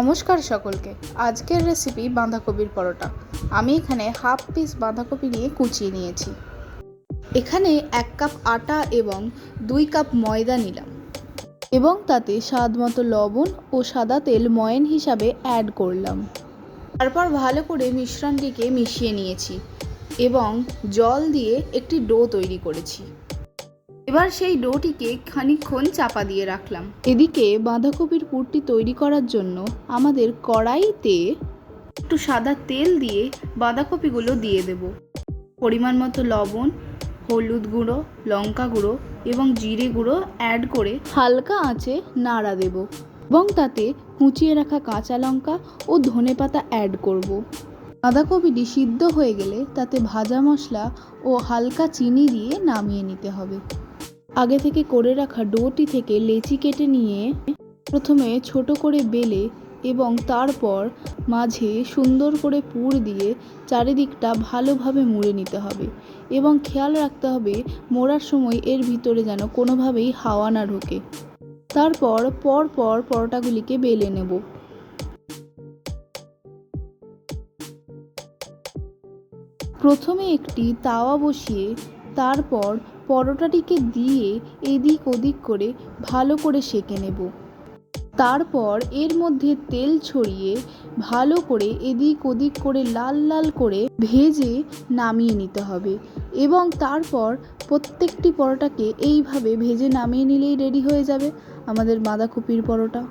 নমস্কার সকলকে। আজকের রেসিপি বাঁধাকপির পরোটা। আমি এখানে হাফ পিস বাঁধাকপি নিয়ে কুচিয়ে নিয়েছি। এখানে 1 কাপ আটা এবং 2 কাপ ময়দা নিলাম এবং তাতে স্বাদ মতো লবণ ও সাদা তেল ময়ান হিসাবে অ্যাড করলাম। তারপর ভালো করে মিশ্রণটিকে মিশিয়ে নিয়েছি এবং জল দিয়ে একটি ডো তৈরি করেছি। এবার সেই ডোটিকে খানিকক্ষণ চাপা দিয়ে রাখলাম। এদিকে বাঁধাকপির পুরটি তৈরি করার জন্য আমাদের কড়াইতে একটু সাদা তেল দিয়ে বাঁধাকপিগুলো দিয়ে দেব। পরিমাণ মতো লবণ, হলুদ গুঁড়ো, লঙ্কা গুঁড়ো এবং জিরে গুঁড়ো অ্যাড করে হালকা আঁচে নাড়া দেব এবং তাতে কুচিয়ে রাখা কাঁচা লঙ্কা ও ধনেপাতা অ্যাড করব। বাঁধাকপিটি সিদ্ধ হয়ে গেলে তাতে ভাজা মশলা ও হালকা চিনি দিয়ে নামিয়ে নিতে হবে। আগে থেকে করে রাখা ডোটি থেকে লেচি কেটে নিয়ে প্রথমে ছোট করে বেলে এবং তারপর মাঝে সুন্দর করে পুর দিয়ে চারিদিকটা ভালোভাবে মুড়ে নিতে হবে এবং খেয়াল রাখতে হবে মোড়ার সময় এর ভিতরে যেন কোনোভাবেই হাওয়া না ঢোকে। তারপর পরপর পরোটাগুলিকে বেলে নেব। প্রথমে একটি তাওয়া বসিয়ে তারপর পরোটাটিকে দিয়ে এদিক ওদিক করে ভালো করে সেঁকে নেব। তারপর এর মধ্যে তেল ছড়িয়ে ভালো করে এদিক ওদিক করে লাল লাল করে ভেজে নামিয়ে নিতে হবে এবং তারপর প্রত্যেকটি পরোটাকে এইভাবে ভেজে নামিয়ে নিলেই রেডি হয়ে যাবে আমাদের বাঁধাকপির পরোটা।